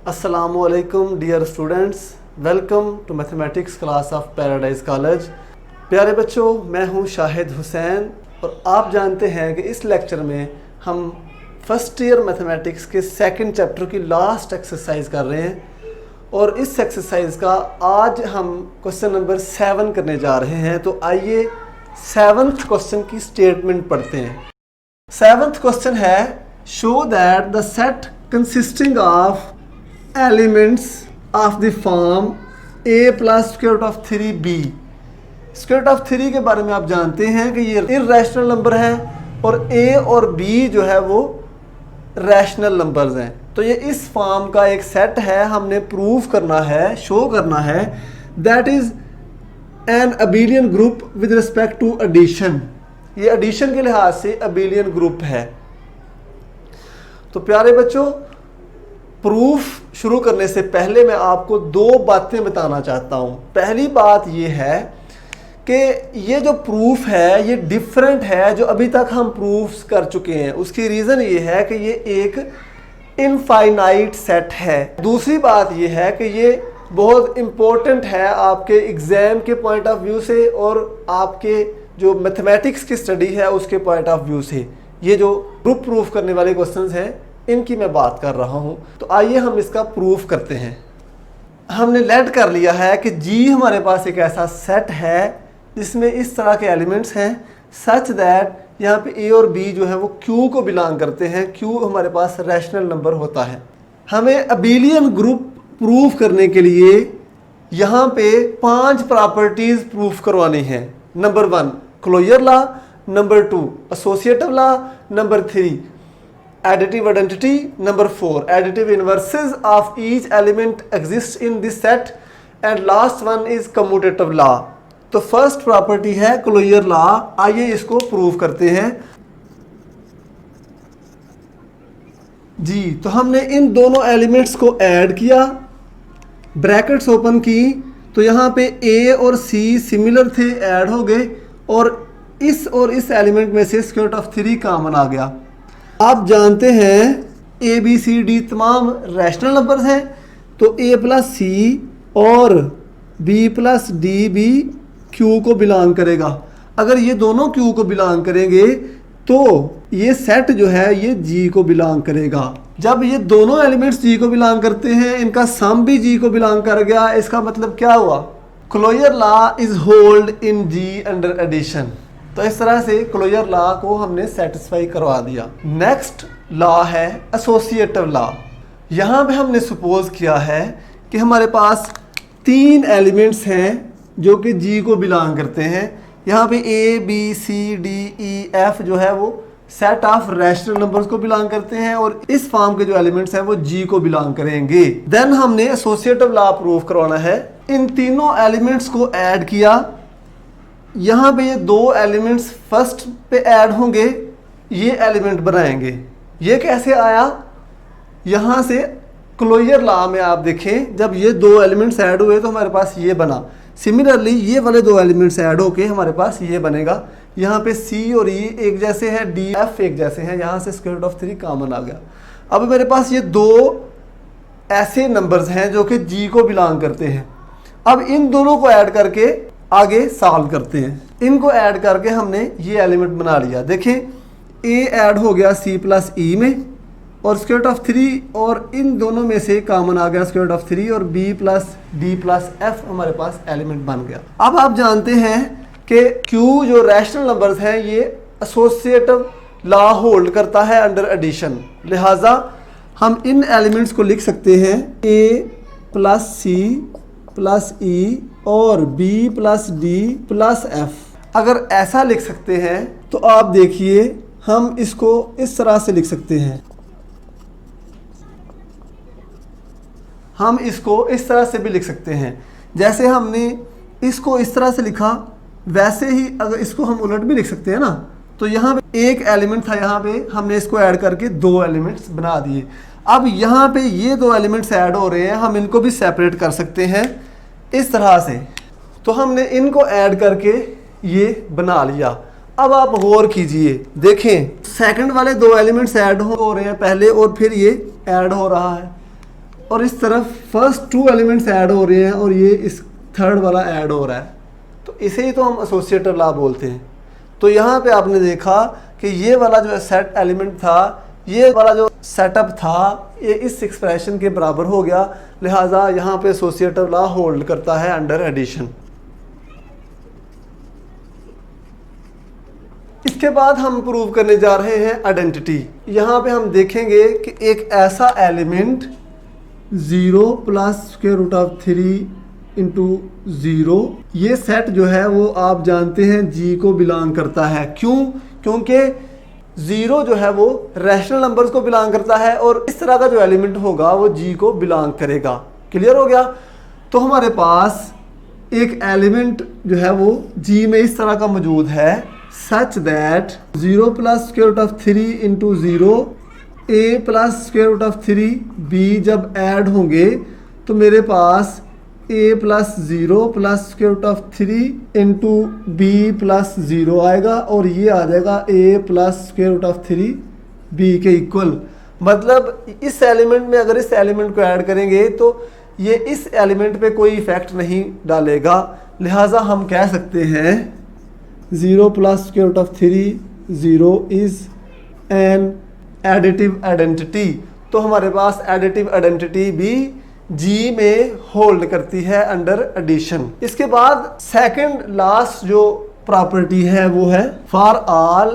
अस्सलामुअलैकुम dear students, welcome to mathematics class of Paradise College. प्यारे बच्चों, मैं हूं शाहिद हुसैन और आप जानते हैं कि इस लेक्चर में हम फर्स्ट ईयर मैथमेटिक्स के सेकंड चैप्टर की लास्ट एक्सरसाइज कर रहे हैं और इस एक्सरसाइज का आज हम क्वेश्चन नंबर 7 करने जा रहे हैं। तो आइए 7th क्वेश्चन की स्टेटमेंट पढ़ते हैं। 7th क्वेश्चन है, show that the set consisting of elements of the form a plus square root of 3b। Square root of 3 के बारे में आप जानते हैं कि ये इर्रेशनल नंबर है और a और b जो है वो रैशनल नंबर्स हैं। तो ये इस फॉर्म का एक सेट है, हमने प्रूव करना है, शो करना है that is an abelian group with respect to addition. ये एडिशन के लिहाज से अबेलियन ग्रुप है। तो प्यारे बच्चों, प्रूफ शुरू करने से पहले मैं आपको दो बातें बताना चाहता हूँ। पहली बात ये है कि ये जो प्रूफ है ये डिफरेंट है जो अभी तक हम प्रूफ्स कर चुके हैं। उसकी रीज़न ये है कि ये एक इनफाइनाइट सेट है। दूसरी बात ये है कि ये बहुत इम्पोर्टेंट है आपके एग्ज़ाम के पॉइंट ऑफ व्यू से और आपके जो मैथमेटिक्स की स्टडी है उसके पॉइंट ऑफ व्यू से। ये जो ग्रुप प्रूफ करने वाले क्वेश्चंस हैं इनकी मैं बात कर रहा हूं। तो आइए हम इसका प्रूफ करते हैं। हमने लेट कर लिया है कि जी हमारे पास एक ऐसा सेट है जिसमें इस तरह के एलिमेंट्स हैं सच दैट यहाँ पे ए और बी जो है वो क्यू को बिलोंग करते हैं। क्यू हमारे पास रैशनल नंबर होता है। हमें अबेलियन ग्रुप प्रूफ करने के लिए यहाँ पे 5 प्रॉपर्टीज प्रूफ करवानी है। Number 1 closure law, number 2 associative law, number 3 additive identity, number 4 additive inverses of each element exists in this set, and last one is commutative law। तो फर्स्ट प्रॉपर्टी है closure law. आइए इसको prove करते हैं जी। तो हमने इन दोनों एलिमेंट्स को ऐड किया, ब्रैकेट्स ओपन की, तो यहाँ पे ए और सी सिमिलर थे, ऐड हो गए और इस एलिमेंट में से स्क्वायर रूट ऑफ 3 कॉमन आ गया। आप जानते हैं ए बी सी डी तमाम रैशनल नंबर्स हैं, तो ए प्लस सी और बी प्लस डी भी क्यू को बिलोंग करेगा। अगर ये दोनों क्यू को बिलोंग करेंगे तो ये सेट जो है ये जी को बिलोंग करेगा। जब ये दोनों एलिमेंट्स जी को बिलोंग करते हैं, इनका सम भी जी को बिलोंग कर गया, इसका मतलब क्या हुआ? Closure law is hold in G under addition. तो इस तरह से क्लोजर लॉ को हमने सेटिस्फाई करवा दिया। नेक्स्ट लॉ है एसोसिएटिव लॉ। यहाँ पे हमने सपोज किया है कि हमारे पास 3 एलिमेंट्स हैं जो कि जी को बिलोंग करते हैं। यहाँ पे A B C D E F जो है वो सेट ऑफ रैशनल नंबर्स को बिलोंग करते हैं और इस फॉर्म के जो एलिमेंट्स हैं वो जी को बिलोंग करेंगे। देन हमने एसोसिएटिव लॉ प्रूव करवाना है। इन तीनों एलिमेंट्स को ऐड किया, यहाँ पे ये 2 एलिमेंट्स फर्स्ट पे ऐड होंगे, ये एलिमेंट बनाएंगे। ये कैसे आया? यहाँ से क्लोजर लॉ में आप देखें, जब ये 2 एलिमेंट्स ऐड हुए तो हमारे पास ये बना। सिमिलरली ये वाले 2 एलिमेंट्स ऐड होके हमारे पास ये बनेगा। यहाँ पे सी और ई एक जैसे हैं, डी एफ एक जैसे हैं, यहाँ से स्क्वायर रूट ऑफ 3 कॉमन आ गया। अब मेरे पास ये 2 ऐसे नंबर्स हैं जो कि जी को बिलोंग करते हैं। अब इन दोनों को ऐड करके आगे सॉल्व करते हैं। इनको ऐड करके हमने ये एलिमेंट बना लिया। देखें a ऐड हो गया c प्लस ई में और स्क्वायर रूट ऑफ 3 और इन दोनों में से कॉमन आ गया स्क्वायर रूट ऑफ 3 और b plus d plus f हमारे पास एलिमेंट बन गया। अब आप जानते हैं कि q जो रैशनल नंबर्स हैं ये एसोसिएटिव लॉ होल्ड करता है अंडर एडिशन। लिहाजा हम इन एलिमेंट्स को लिख सकते हैं a प्लस सी प्लस ई और b plus D plus f। अगर ऐसा लिख सकते हैं तो आप देखिए हम इसको इस तरह से लिख सकते हैं। हम इसको इस तरह से भी लिख सकते हैं। जैसे हमने इसको इस तरह से लिखा वैसे ही अगर इसको हम उलट भी लिख सकते हैं ना। तो यहाँ पे एक एलिमेंट था, यहाँ पे हमने इसको ऐड करके 2 एलिमेंट्स बना दिए। अब यहाँ पे ये 2 एलिमेंट्स ऐड हो रहे हैं, हम इनको भी सेपरेट कर सकते हैं इस तरह से। तो हमने इनको ऐड करके ये बना लिया। अब आप गौर कीजिए, देखें सेकंड वाले 2 एलिमेंट्स ऐड हो रहे हैं पहले और फिर ये ऐड हो रहा है। और इस तरफ फर्स्ट 2 एलिमेंट्स ऐड हो रहे हैं और ये इस थर्ड वाला ऐड हो रहा है, तो इसे ही तो हम एसोसिएटिव लॉ बोलते हैं। तो यहाँ पे आपने देखा कि ये वाला जो सेट एलिमेंट था, ये वाला जो सेटअप था, ये इस एक्सप्रेशन के बराबर हो गया, लिहाजा यहाँ पे एसोसिएटिव लॉ होल्ड करता है अंडर एडिशन। इसके बाद हम प्रूव करने जा रहे हैं आइडेंटिटी। यहाँ पे हम देखेंगे कि एक ऐसा element 0 plus square root of 3 into 0, ये सेट जो है वो आप जानते हैं जी को बिलोंग करता है। क्यों? क्योंकि 0 जो है वो रैशनल नंबर्स को बिलोंग करता है और इस तरह का जो एलिमेंट होगा वो जी को बिलोंग करेगा। क्लियर हो गया? तो हमारे पास एक एलिमेंट जो है वो जी में इस तरह का मौजूद है, such that 0 plus square root of 3 into 0, a plus square root of 3 b जब ऐड होंगे तो मेरे पास a plus 0 plus square root of 3 into b plus 0 आएगा और ये आ जाएगा a plus square root of 3 b के इक्वल। मतलब इस एलिमेंट में अगर इस एलिमेंट को ऐड करेंगे तो ये इस एलिमेंट पे कोई इफेक्ट नहीं डालेगा, लिहाजा हम कह सकते हैं 0 plus square root of 3 0 is an additive identity. तो हमारे पास एडिटिव आइडेंटिटी भी जी में होल्ड करती है अंडर एडिशन। इसके बाद सेकंड लास्ट जो प्रॉपर्टी है वो है for all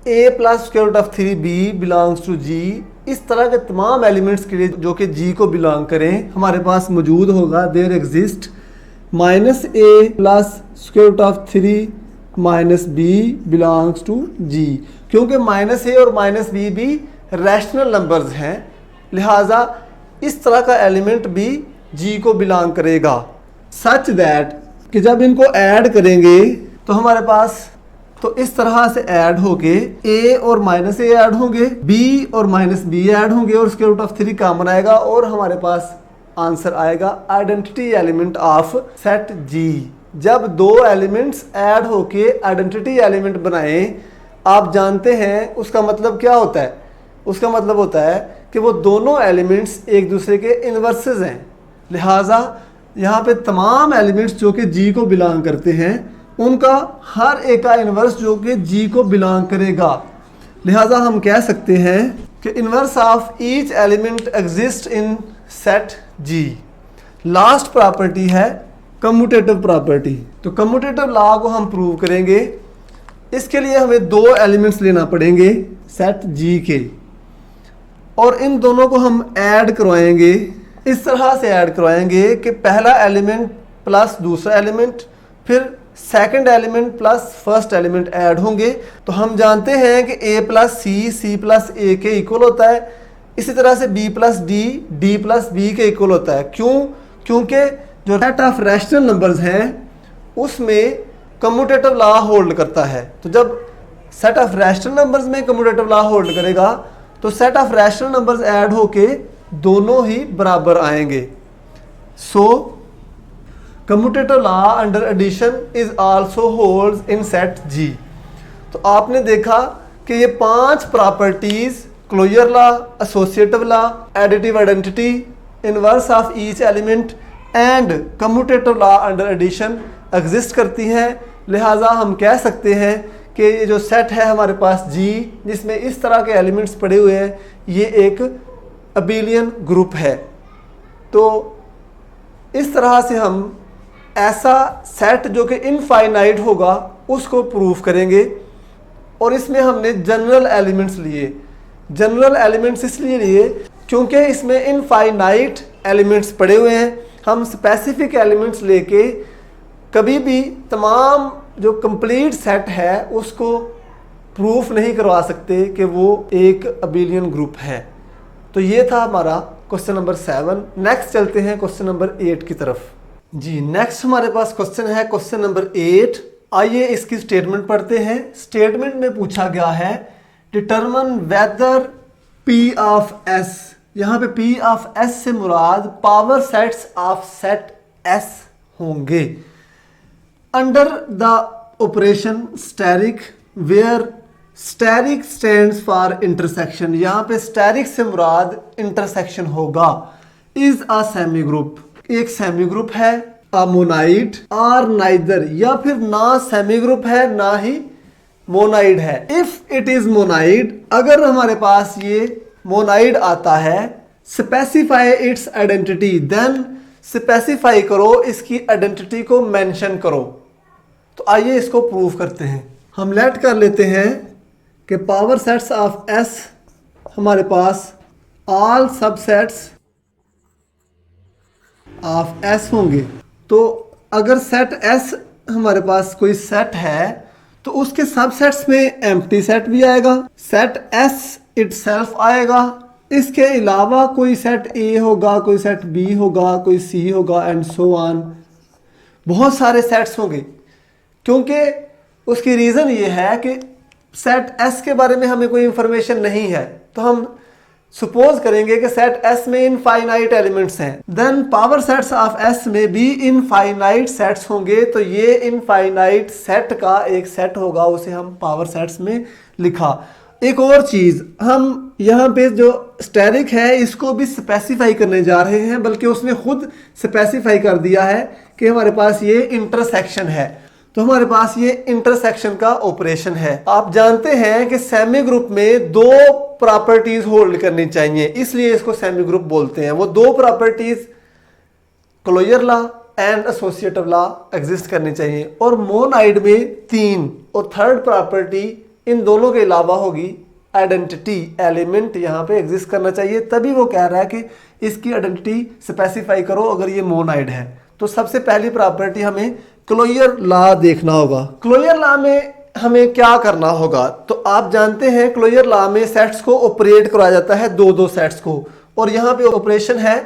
a plus square root of 3b belongs to G. इस तरह के तमाम एलिमेंट्स के लिए जो कि जी को बिलोंग करें हमारे पास मौजूद होगा there exist minus a plus square root of 3 minus b belongs to G. क्योंकि माइनस a और माइनस b भी रैशनल नंबर्स हैं, लिहाजा इस तरह का एलिमेंट भी जी को बिलोंग करेगा। सच दैट कि जब इनको ऐड करेंगे तो हमारे पास तो इस तरह से ऐड होके a और माइनस a ऐड होंगे, b और माइनस b ऐड होंगे और स्क्वायर रूट ऑफ 3 कॉमन आएगा और हमारे पास आंसर आएगा आइडेंटिटी एलिमेंट ऑफ सेट जी। जब दो एलिमेंट्स ऐड होके आइडेंटिटी एलिमेंट बनाएं, आप जानते हैं उसका मतलब क्या होता है? उसका मतलब होता है कि वो दोनों एलिमेंट्स एक दूसरे के इन्वर्सेस हैं, लिहाजा यहाँ पे तमाम एलिमेंट्स जो कि जी को बिलोंग करते हैं उनका हर एक का इन्वर्स जो कि जी को बिलोंग करेगा। लिहाजा हम कह सकते हैं कि inverse of each element exist in set G. Last property है कम्यूटेटिव प्रॉपर्टी। तो कम्यूटेटिव लॉ को हम प्रूव करेंगे। इसके लिए हमें दो एलिमेंट्स लेना पड़ेंगे सेट जी के और इन दोनों को हम ऐड करवाएंगे। इस तरह से ऐड करवाएंगे कि पहला एलिमेंट प्लस दूसरा एलिमेंट, फिर second element plus first element add होंगे। तो हम जानते हैं कि a plus C, C plus A के इक्वल होता है। इसी तरह से b plus D, D plus B के इक्वल होता है। क्यों? क्योंकि जो सेट ऑफ रैशनल नंबर्स हैं उसमें कम्यूटेटिव लॉ होल्ड करता है। तो जब सेट ऑफ रैशनल नंबर्स में कम्यूटेटिव लॉ होल्ड करेगा तो set of rational numbers add होके दोनों ही बराबर आएंगे। So commutative law under addition is also holds in set G. तो आपने देखा कि ये 5 properties closure law, associative law, additive identity, inverse of each element and commutative law under addition exist करती हैं। लिहाजा हम कह सकते हैं कि ये जो सेट है हमारे पास जी, जिसमें इस तरह के एलिमेंट्स पड़े हुए हैं, ये एक अबेलियन ग्रुप है। तो इस तरह से हम ऐसा सेट जो कि इनफाइनाइट होगा उसको प्रूफ करेंगे। और इसमें हमने जनरल एलिमेंट्स लिए। जनरल एलिमेंट्स इसलिए लिए क्योंकि इसमें इनफाइनाइट एलिमेंट्स पड़े हुए हैं। हम स्पेसिफिक एलिमेंट्स लेके कभी भी तमाम जो कंप्लीट सेट है उसको प्रूफ नहीं करवा सकते कि वो एक अबेलियन ग्रुप है। तो ये था हमारा क्वेश्चन नंबर 7। नेक्स्ट चलते हैं क्वेश्चन नंबर 8 की तरफ। जी नेक्स्ट हमारे पास क्वेश्चन है क्वेश्चन नंबर 8। आइए इसकी स्टेटमेंट पढ़ते हैं। स्टेटमेंट में पूछा गया है determine whether P of S, यहाँ पे P ऑफ S से मुराद power sets of set S होंगे under the operation asterisk where asterisk stands for intersection. यहाँ पे स्टेरिक से मुराद इंटरसेक्शन होगा। इज अ सेमी ग्रुप, एक सेमी ग्रुप है। अ मोनाइड आर नाइदर, या फिर ना सेमी ग्रुप है ना ही मोनाइड है। इफ इट इज मोनाइड, अगर हमारे पास ये मोनाइड आता है, specify its identity, then specify करो, इसकी आइडेंटिटी को मेंशन करो। तो आइए इसको प्रूव करते हैं। हम लेट कर लेते हैं कि पावर सेट्स ऑफ एस हमारे पास ऑल सबसेट्स ऑफ एस होंगे। तो अगर सेट एस हमारे पास कोई सेट है तो उसके सबसेट्स में एम्प्टी सेट भी आएगा, सेट एस इटसेल्फ आएगा, इसके अलावा कोई सेट ए होगा, कोई सेट बी होगा, कोई सी होगा एंड सो ऑन। बहुत सारे सेट्स होंगे, क्योंकि उसकी रीज़न ये है कि सेट एस के बारे में हमें कोई इंफॉर्मेशन नहीं है, तो हम सपोज करेंगे कि सेट एस में इनफाइनाइट एलिमेंट्स हैं, then power sets of S में भी इनफाइनाइट सेट्स होंगे। तो ये इनफाइनाइट सेट का एक सेट होगा, उसे हम पावर सेट्स में लिखा। एक और चीज़, हम यहाँ पे जो स्टेरिक है इसको भी स्पेसिफाई करने जा रहे हैं, बल्कि उसने खुद स्पेसिफाई कर दिया है कि हमारे पास ये इंटरसेक्शन है। तो हमारे पास ये इंटरसेक्शन का ऑपरेशन है। आप जानते हैं कि सेमी ग्रुप में दो प्रॉपर्टीज होल्ड करनी चाहिए, इसलिए इसको सेमी ग्रुप बोलते हैं। वो दो properties closure law and associative law exist करनी चाहिए, और मोनाइड में तीन, और थर्ड प्रॉपर्टी इन दोनों के अलावा होगी आइडेंटिटी एलिमेंट यहाँ पे एग्जिस्ट करना चाहिए। तभी वो कह रहा है कि इसकी आइडेंटिटी स्पेसिफाई करो अगर ये मोनाइड है। तो सबसे पहली प्रॉपर्टी हमें क्लोजर लॉ देखना होगा। क्लोजर लॉ में हमें क्या करना होगा, तो आप जानते हैं क्लोजर लॉ में सेट्स को ऑपरेट कराया जाता है दो दो सेट्स को, और यहाँ पे ऑपरेशन है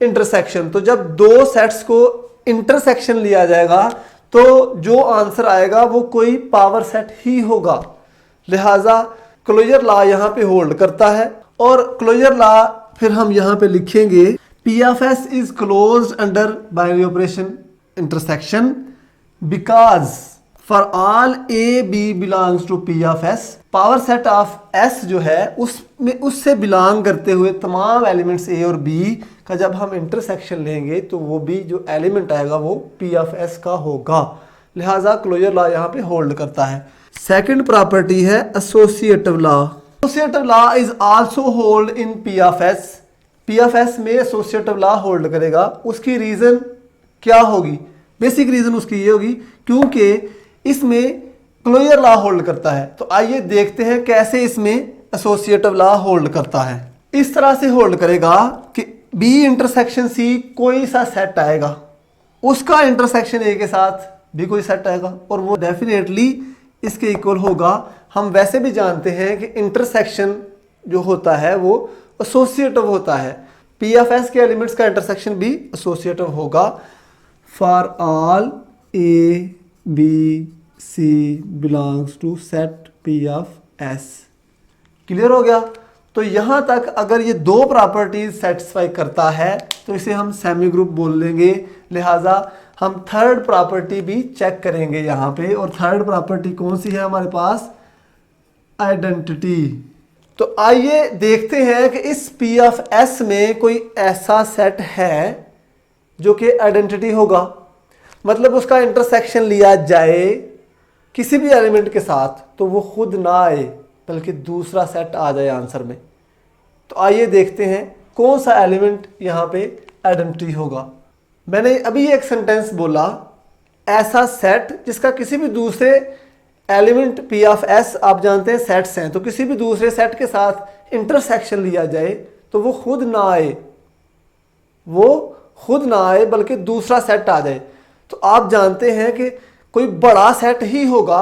इंटरसेक्शन। तो जब दो सेट्स को इंटरसेक्शन लिया जाएगा तो जो आंसर आएगा वो कोई पावर सेट ही होगा। लिहाजा क्लोजर लॉ यहाँ पे होल्ड करता है, और क्लोजर लॉ फिर हम यहाँ पे लिखेंगे P of S is closed under binary operation intersection because for all A B belongs to P of S, power set of S जो है उसमें उससे बिलोंग करते हुए तमाम एलिमेंट्स A और B का जब हम इंटरसेक्शन लेंगे तो वो भी जो एलिमेंट आएगा वो P of S का होगा। लिहाजा क्लोजर लॉ यहाँ पे होल्ड करता है। सेकंड प्रॉपर्टी है associative law. Associative law is also hold in P of S। P of S में एसोसिएटिव लॉ होल्ड करेगा। उसकी रीज़न क्या होगी? बेसिक रीज़न उसकी ये होगी क्योंकि इसमें क्लोजर लॉ होल्ड करता है। तो आइए देखते हैं कैसे इसमें एसोसिएटिव लॉ होल्ड करता है। इस तरह से होल्ड करेगा कि B इंटरसेक्शन C कोई सा सेट आएगा, उसका इंटरसेक्शन A के साथ भी कोई सेट आएगा, और वो डेफिनेटली इसके इक्वल होगा। हम वैसे भी जानते हैं कि इंटरसेक्शन जो होता है वो एसोसिएटिव होता है। P of S के एलिमेंट्स का इंटरसेक्शन भी एसोसिएटिव होगा। For all A B C belongs to set P of S। Clear हो गया? तो यहाँ तक अगर ये दो प्रॉपर्टीज सेटिस्फाई करता है तो इसे हम सेमी ग्रुप बोल लेंगे। लिहाजा हम थर्ड प्रॉपर्टी भी चेक करेंगे यहाँ पे, और थर्ड प्रॉपर्टी कौन सी है हमारे पास? आइडेंटिटी। तो आइए देखते हैं कि इस P of S में कोई ऐसा सेट है जो कि आइडेंटिटी होगा, मतलब उसका इंटरसेक्शन लिया जाए किसी भी एलिमेंट के साथ तो वो खुद ना आए बल्कि दूसरा सेट आ जाए आंसर में। तो आइए देखते हैं कौन सा एलिमेंट यहाँ पे आइडेंटिटी होगा। मैंने अभी एक सेंटेंस बोला, ऐसा सेट जिसका किसी भी दूसरे एलिमेंट P of S, आप जानते हैं सेट्स हैं, तो किसी भी दूसरे सेट के साथ इंटरसेक्शन लिया जाए तो वो खुद ना आए, वो खुद ना आए बल्कि दूसरा सेट आ जाए। तो आप जानते हैं कि कोई बड़ा सेट ही होगा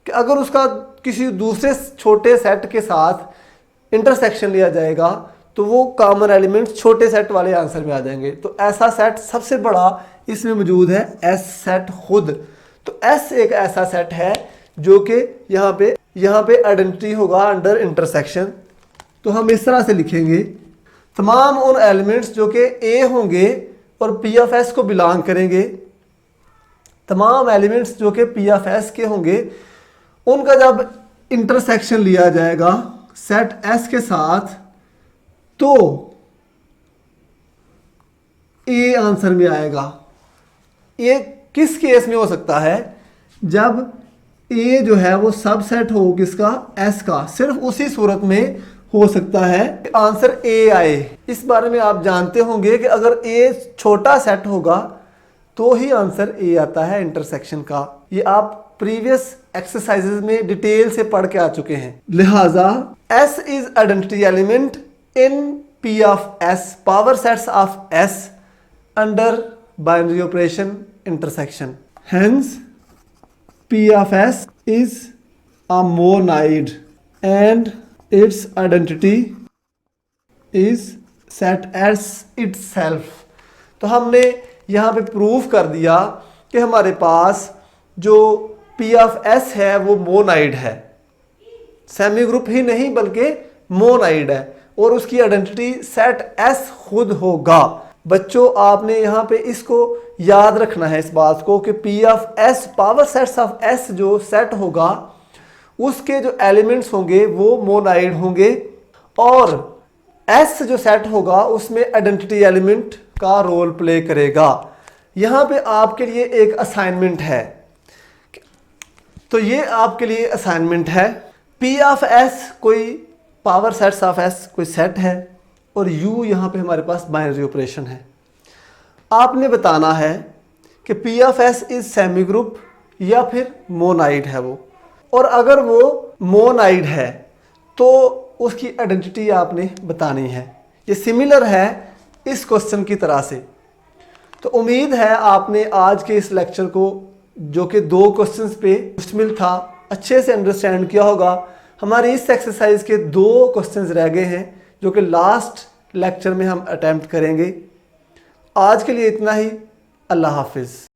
कि अगर उसका किसी दूसरे छोटे सेट के साथ इंटरसेक्शन लिया जाएगा तो वो कॉमन एलिमेंट्स छोटे सेट वाले आंसर में आ जाएंगे। तो ऐसा सेट सबसे बड़ा इसमें मौजूद है S सेट खुद। तो S एक ऐसा सेट है जो कि यहाँ पे आइडेंटिटी होगा अंडर इंटरसेक्शन। तो हम इस तरह से लिखेंगे, तमाम उन एलिमेंट्स जो कि A होंगे और P of S को बिलोंग करेंगे, तमाम एलिमेंट्स जो कि P of S के होंगे उनका जब इंटरसेक्शन लिया जाएगा सेट S के साथ तो ए आंसर में आएगा। ये किस केस में हो सकता है? जब ए जो है वो सबसेट हो किसका? एस का। सिर्फ उसी सूरत में हो सकता है आंसर ए आए। इस बारे में आप जानते होंगे कि अगर ए छोटा सेट होगा तो ही आंसर ए आता है इंटरसेक्शन का। ये आप प्रीवियस एक्सरसाइजेज में डिटेल से पढ़ के आ चुके हैं। लिहाजा S is identity element in P of S, power sets of S under binary operation intersection. Hence P of S is a monoid and its identity is set as itself। तो हमने यहाँ पे प्रूफ कर दिया कि हमारे पास जो P of S है वो मोनाइड है, सेमी ग्रुप ही नहीं बल्कि मोनाइड है, और उसकी आइडेंटिटी सेट S खुद होगा। बच्चों आपने यहाँ पे इसको याद रखना है इस बात को कि P of S, power sets of S जो सेट होगा उसके जो एलिमेंट्स होंगे वो मोनाइड होंगे, और S जो सेट होगा उसमें आइडेंटिटी एलिमेंट का रोल प्ले करेगा। यहाँ पे आपके लिए एक असाइनमेंट है, तो ये आपके लिए असाइनमेंट है। P ऑफ S कोई पावर सेट्स ऑफ S कोई सेट है और U यहाँ पे हमारे पास बाइनरी ऑपरेशन है। आपने बताना है कि P of S is semi group या फिर मोनाइड है वो, और अगर वो मोनाइड है तो उसकी आइडेंटिटी आपने बतानी है। ये सिमिलर है इस क्वेश्चन की तरह से। तो उम्मीद है आपने आज के इस लेक्चर को, जो कि 2 क्वेश्चंस पे मुश्तमिल था, अच्छे से अंडरस्टैंड किया होगा। हमारे इस एक्सरसाइज के 2 क्वेश्चंस रह गए हैं जो कि लास्ट लेक्चर में हम अटेम्प्ट करेंगे। आज के लिए इतना ही। अल्लाह हाफिज़।